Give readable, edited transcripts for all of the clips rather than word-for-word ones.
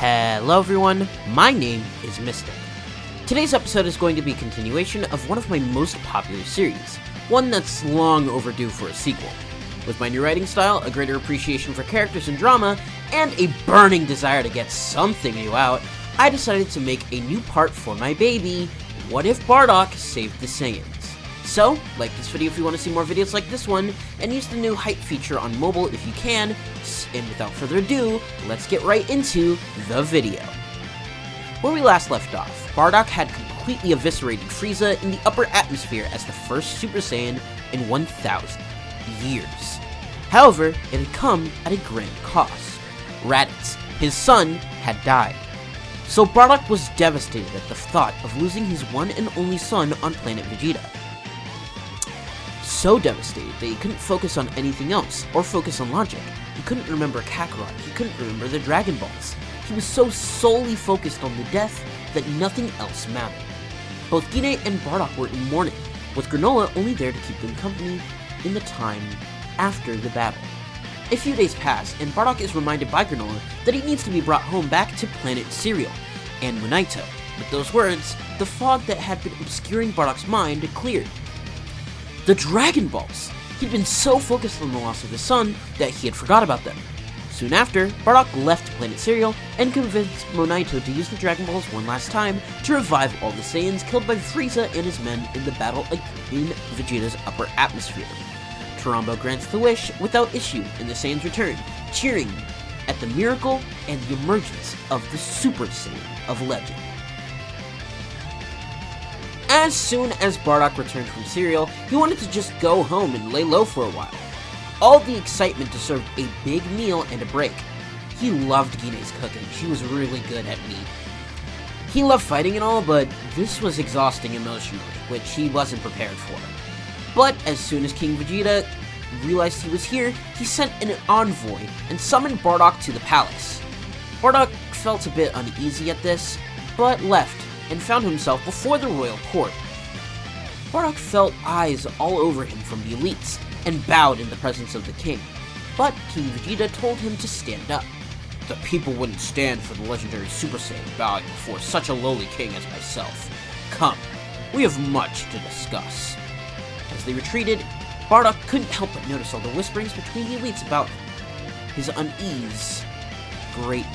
Hello everyone, my name is Mystic. Today's episode is going to be a continuation of one of my most popular series, one that's long overdue for a sequel. With my new writing style, a greater appreciation for characters and drama, and a burning desire to get something new out, I decided to make a new part for my baby, What If Bardock Saved the Saiyans? So, like this video if you want to see more videos like this one, and use the new hype feature on mobile if you can, and without further ado, let's get right into the video. Where we last left off, Bardock had completely eviscerated Frieza in the upper atmosphere as the first Super Saiyan in 1,000 years. However, it had come at a grand cost. Raditz, his son, had died. So Bardock was devastated at the thought of losing his one and only son on planet Vegeta. So devastated that he couldn't focus on anything else, or focus on logic. He couldn't remember Kakarot, he couldn't remember the Dragon Balls. He was so solely focused on the death that nothing else mattered. Both Gine and Bardock were in mourning, with Granola only there to keep them company in the time after the battle. A few days pass, and Bardock is reminded by Granola that he needs to be brought home back to planet Cereal and Monito. With those words, the fog that had been obscuring Bardock's mind cleared. The Dragon Balls! He'd been so focused on the loss of his son that he had forgot about them. Soon after, Bardock left planet Cereal and convinced Monito to use the Dragon Balls one last time to revive all the Saiyans killed by Frieza and his men in the battle in Vegeta's upper atmosphere. Tarambo grants the wish without issue, and the Saiyans return, cheering at the miracle and the emergence of the Super Saiyan of legend. As soon as Bardock returned from Cereal, he wanted to just go home and lay low for a while. All the excitement deserved a big meal and a break. He loved Gine's cooking, she was really good at meat. He loved fighting and all, but this was exhausting emotionally, which he wasn't prepared for. But as soon as King Vegeta realized he was here, he sent an envoy and summoned Bardock to the palace. Bardock felt a bit uneasy at this, but left and found himself before the royal court. Bardock felt eyes all over him from the elites and bowed in the presence of the king, but King Vegeta told him to stand up. The people wouldn't stand for the legendary Super Saiyan bowing before such a lowly king as myself. Come, we have much to discuss. As they retreated, Bardock couldn't help but notice all the whisperings between the elites about his unease greatly.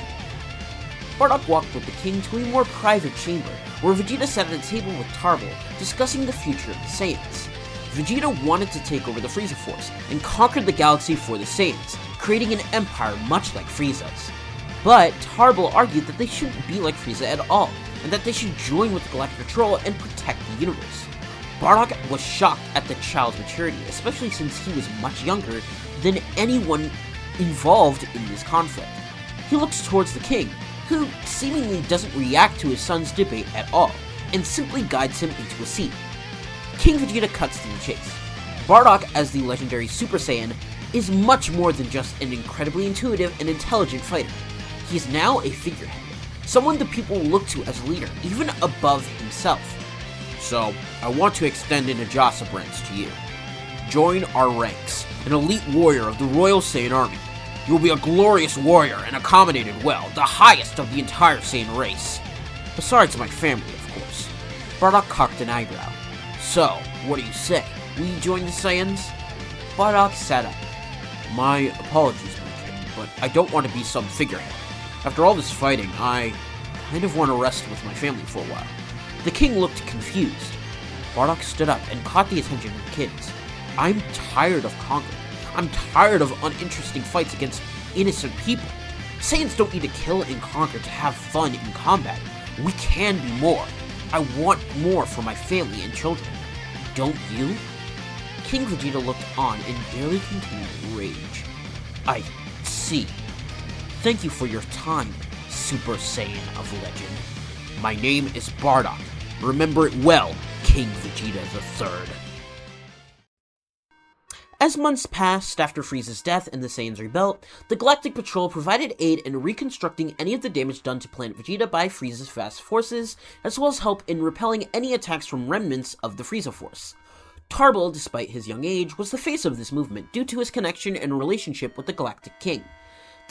Bardock walked with the king to a more private chamber, where Vegeta sat at a table with Tarble, discussing the future of the Saiyans. Vegeta wanted to take over the Frieza Force, and conquer the galaxy for the Saiyans, creating an empire much like Frieza's. But Tarble argued that they shouldn't be like Frieza at all, and that they should join with the Galactic Patrol and protect the universe. Bardock was shocked at the child's maturity, especially since he was much younger than anyone involved in this conflict. He looks towards the king, who seemingly doesn't react to his son's debate at all, and simply guides him into a seat. King Vegeta cuts to the chase. Bardock, as the legendary Super Saiyan, is much more than just an incredibly intuitive and intelligent fighter. He is now a figurehead, someone the people look to as a leader, even above himself. So, I want to extend an Ajasa to you. Join our ranks, an elite warrior of the Royal Saiyan Army. You will be a glorious warrior and accommodated well, the highest of the entire Saiyan race. Besides my family, of course. Bardock cocked an eyebrow. So, what do you say? Will you join the Saiyans? Bardock sat up. My apologies, my king, but I don't want to be some figurehead. After all this fighting, I kind of want to rest with my family for a while. The king looked confused. Bardock stood up and caught the attention of the kids. I'm tired of conquering. I'm tired of uninteresting fights against innocent people. Saiyans don't need to kill and conquer to have fun in combat. We can be more. I want more for my family and children. Don't you? King Vegeta looked on and barely contained rage. I see. Thank you for your time, Super Saiyan of legend. My name is Bardock. Remember it well, King Vegeta III. As months passed after Frieza's death and the Saiyans rebuilt, the Galactic Patrol provided aid in reconstructing any of the damage done to planet Vegeta by Frieza's vast forces, as well as help in repelling any attacks from remnants of the Frieza Force. Tarble, despite his young age, was the face of this movement due to his connection and relationship with the Galactic King.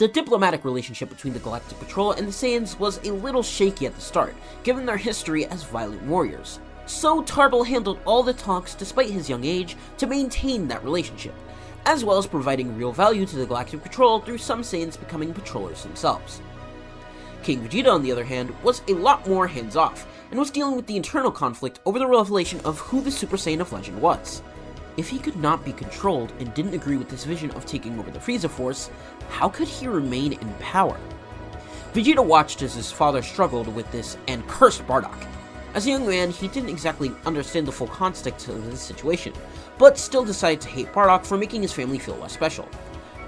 The diplomatic relationship between the Galactic Patrol and the Saiyans was a little shaky at the start, given their history as violent warriors. So Tarble handled all the talks despite his young age to maintain that relationship, as well as providing real value to the Galactic Patrol through some Saiyans becoming patrollers themselves. King Vegeta, on the other hand, was a lot more hands-off, and was dealing with the internal conflict over the revelation of who the Super Saiyan of Legend was. If he could not be controlled and didn't agree with this vision of taking over the Frieza Force, how could he remain in power? Vegeta watched as his father struggled with this and cursed Bardock. As a young man, he didn't exactly understand the full context of this situation, but still decided to hate Bardock for making his family feel less special.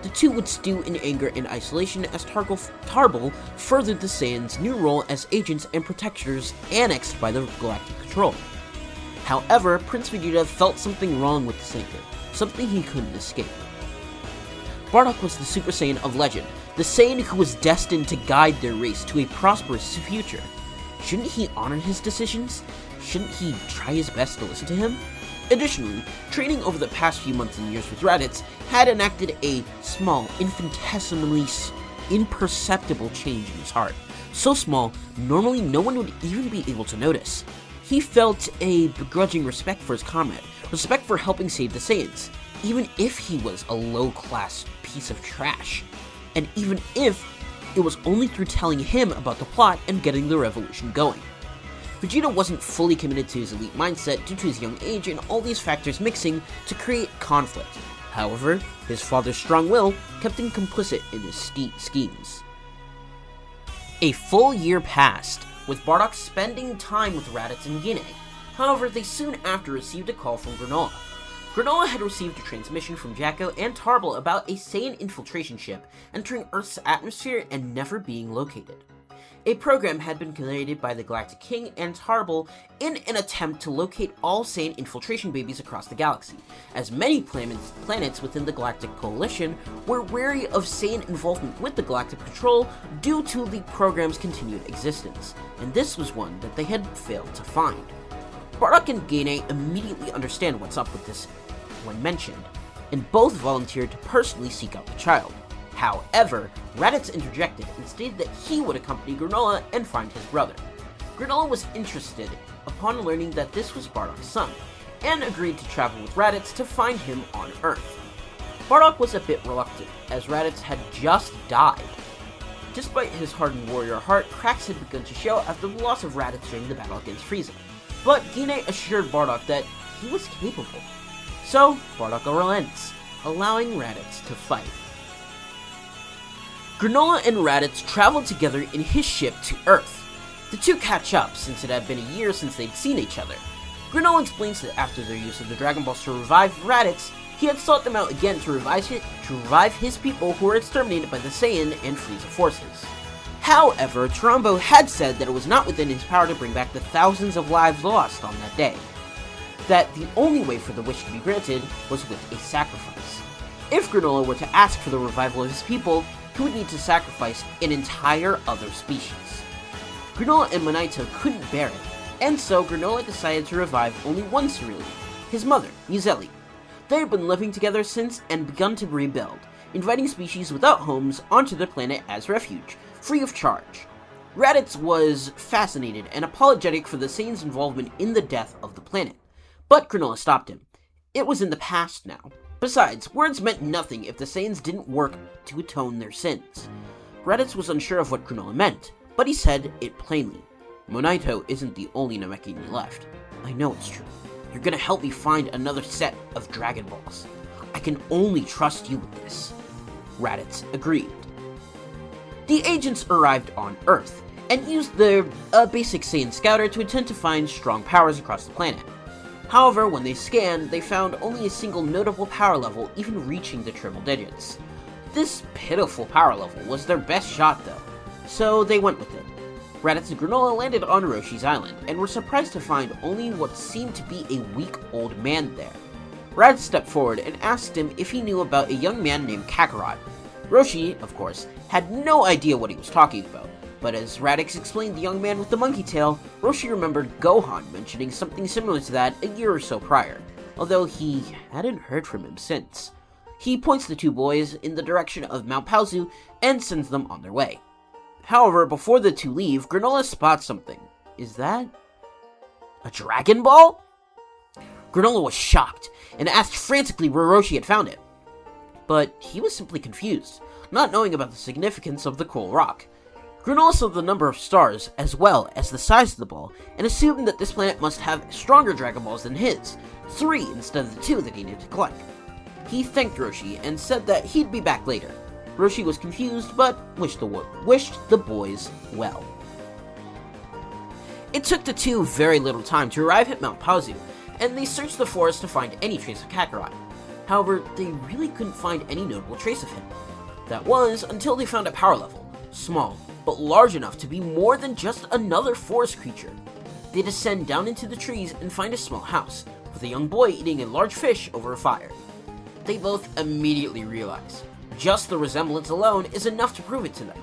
The two would stew in anger and isolation as Tarble furthered the Saiyans' new role as agents and protectors annexed by the Galactic Patrol. However, Prince Vegeta felt something wrong with this anger, something he couldn't escape. Bardock was the Super Saiyan of Legend, the Saiyan who was destined to guide their race to a prosperous future. Shouldn't he honor his decisions? Shouldn't he try his best to listen to him? Additionally, training over the past few months and years with Raditz had enacted a small, infinitesimally imperceptible change in his heart. So small, normally no one would even be able to notice. He felt a begrudging respect for his comrade, respect for helping save the Saiyans, even if he was a low-class piece of trash, and even if it was only through telling him about the plot and getting the revolution going. Vegeta wasn't fully committed to his elite mindset due to his young age and all these factors mixing to create conflict. However, his father's strong will kept him complicit in his schemes. A full year passed, with Bardock spending time with Raditz and Guinea. However, they soon after received a call from Granola. Granola had received a transmission from Jacko and Tarble about a Saiyan infiltration ship entering Earth's atmosphere and never being located. A program had been created by the Galactic King and Tarble in an attempt to locate all Saiyan infiltration babies across the galaxy, as many planets within the Galactic Coalition were wary of Saiyan involvement with the Galactic Patrol due to the program's continued existence, and this was one that they had failed to find. Bardock and Guinea immediately understand what's up with this when mentioned, and both volunteered to personally seek out the child. However, Raditz interjected and stated that he would accompany Granola and find his brother. Granola was interested upon learning that this was Bardock's son, and agreed to travel with Raditz to find him on Earth. Bardock was a bit reluctant, as Raditz had just died. Despite his hardened warrior heart, cracks had begun to show after the loss of Raditz during the battle against Frieza, but Guinea assured Bardock that he was capable. So, Bardock relents, allowing Raditz to fight. Granola and Raditz traveled together in his ship to Earth. The two catch up since it had been a year since they'd seen each other. Granola explains that after their use of the Dragon Balls to revive Raditz, he had sought them out again to revive his people who were exterminated by the Saiyan and Frieza forces. However, Trumbo had said that it was not within his power to bring back the thousands of lives lost on that day. That the only way for the wish to be granted was with a sacrifice. If Granola were to ask for the revival of his people, he would need to sacrifice an entire other species. Granola and Monito couldn't bear it, and so Granola decided to revive only one Cerealia, his mother, Muzeli. They had been living together since and begun to rebuild, inviting species without homes onto their planet as refuge, free of charge. Raditz was fascinated and apologetic for the Saiyans' involvement in the death of the planet, but Granola stopped him. It was in the past now. Besides, words meant nothing if the Saiyans didn't work to atone their sins. Raditz was unsure of what Granola meant, but he said it plainly. Monito isn't the only Namekian left. I know it's true. You're gonna help me find another set of Dragon Balls. I can only trust you with this. Raditz agreed. The agents arrived on Earth, and used their basic Saiyan scouter to attempt to find strong powers across the planet. However, when they scanned, they found only a single notable power level even reaching the triple digits. This pitiful power level was their best shot though, so they went with it. Raditz and Granola landed on Roshi's island, and were surprised to find only what seemed to be a weak old man there. Raditz stepped forward and asked him if he knew about a young man named Kakarot. Roshi, of course, had no idea what he was talking about, but as Raditz explained the young man with the monkey tail, Roshi remembered Gohan mentioning something similar to that a year or so prior, although he hadn't heard from him since. He points the two boys in the direction of Mount Paozu and sends them on their way. However, before the two leave, Granola spots something. Is that a Dragon Ball? Granola was shocked and asked frantically where Roshi had found it. But he was simply confused, not knowing about the significance of the coral rock. Granola saw the number of stars as well as the size of the ball and assumed that this planet must have stronger Dragon Balls than his, 3 instead of the 2 that he needed to collect. He thanked Roshi and said that he'd be back later. Roshi was confused but wished the boys well. It took the two very little time to arrive at Mount Paozu, and they searched the forest to find any trace of Kakarot. However, they really couldn't find any notable trace of him. That was until they found a power level, small, but large enough to be more than just another forest creature. They descend down into the trees and find a small house, with a young boy eating a large fish over a fire. They both immediately realize, just the resemblance alone is enough to prove it to them.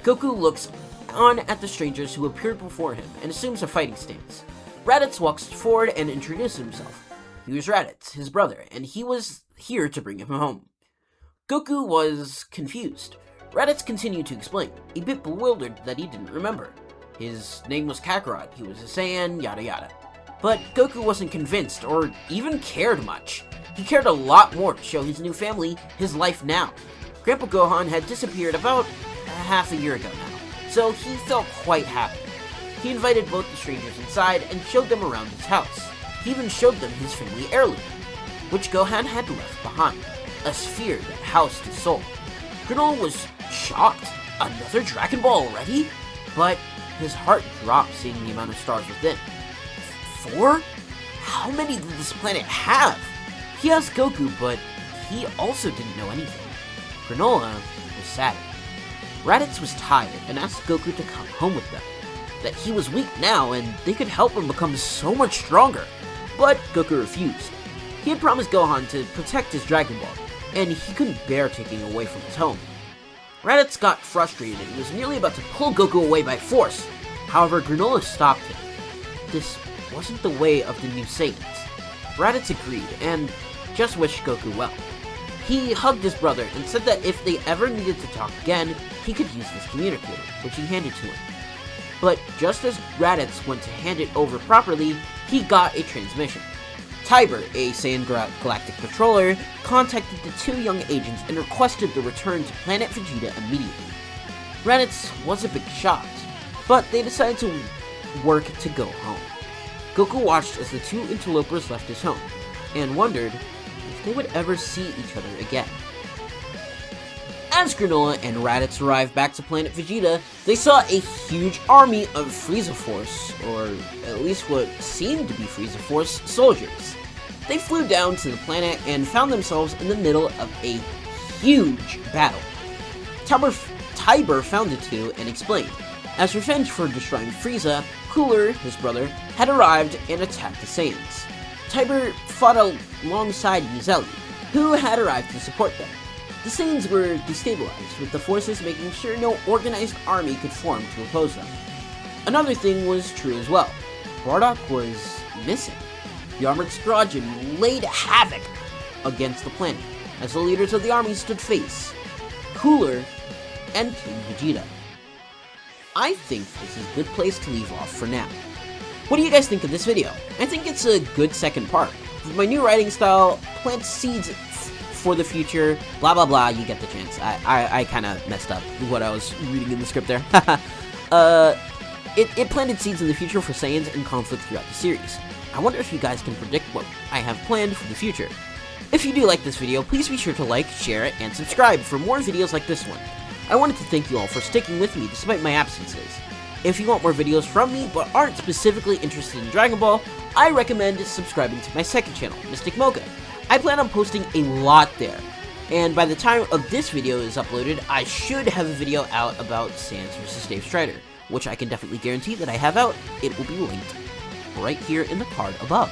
Goku looks on at the strangers who appeared before him and assumes a fighting stance. Raditz walks forward and introduces himself. He was Raditz, his brother, and he was here to bring him home. Goku was confused. Raditz continued to explain, a bit bewildered that he didn't remember. His name was Kakarot, he was a Saiyan, yada yada. But Goku wasn't convinced, or even cared much. He cared a lot more to show his new family his life now. Grandpa Gohan had disappeared about half a year ago now, so he felt quite happy. He invited both the strangers inside and showed them around his house. He even showed them his family heirloom, which Gohan had left behind, a sphere that housed his soul. Granola was shocked. Another Dragon Ball already? But his heart dropped seeing the amount of stars within. 4? How many did this planet have? He asked Goku, but he also didn't know anything. Granola was sad. Raditz was tired and asked Goku to come home with them. That he was weak now and they could help him become so much stronger. But Goku refused. He had promised Gohan to protect his Dragon Ball, and he couldn't bear taking away from his home. Raditz got frustrated and was nearly about to pull Goku away by force. However, Granola stopped him. This wasn't the way of the new Saiyans. Raditz agreed and just wished Goku well. He hugged his brother and said that if they ever needed to talk again, he could use this communicator, which he handed to him. But just as Raditz went to hand it over properly, he got a transmission. Tiber, a Saiyan Galactic Patroller, contacted the two young agents and requested the return to Planet Vegeta immediately. Raditz was a bit shocked, but they decided to work to go home. Goku watched as the two interlopers left his home, and wondered if they would ever see each other again. As Granola and Raditz arrived back to Planet Vegeta, they saw a huge army of Frieza Force, or at least what seemed to be Frieza Force, soldiers. They flew down to the planet and found themselves in the middle of a huge battle. Tiber found the two and explained. As revenge for destroying Frieza, Cooler, his brother, had arrived and attacked the Saiyans. Tiber fought alongside Yuzeli, who had arrived to support them. The Saiyans were destabilized, with the forces making sure no organized army could form to oppose them. Another thing was true as well. Bardock was missing. The armored squadron laid havoc against the planet, as the leaders of the army stood face, Cooler and King Vegeta. I think this is a good place to leave off for now. What do you guys think of this video? I think it's a good second part. With my new writing style, plant seeds for the future, blah blah blah, you get the chance. I kind of messed up what I was reading in the script there. It planted seeds in the future for Saiyans and conflict throughout the series. I wonder if you guys can predict what I have planned for the future. If you do like this video, please be sure to like, share it, and subscribe for more videos like this one. I wanted to thank you all for sticking with me despite my absences. If you want more videos from me but aren't specifically interested in Dragon Ball, I recommend subscribing to my second channel, Mystic Mocha. I plan on posting a lot there, and by the time of this video is uploaded, I should have a video out about Saiyans vs. Dave Strider, which I can definitely guarantee that I have out. It will be linked right here in the card above.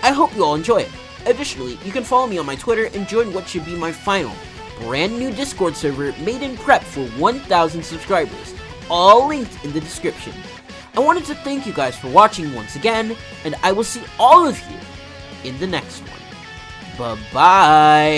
I hope you all enjoy it. Additionally, you can follow me on my Twitter and join what should be my final, brand new Discord server made in prep for 1,000 subscribers, all linked in the description. I wanted to thank you guys for watching once again, and I will see all of you in the next one. Bye-bye!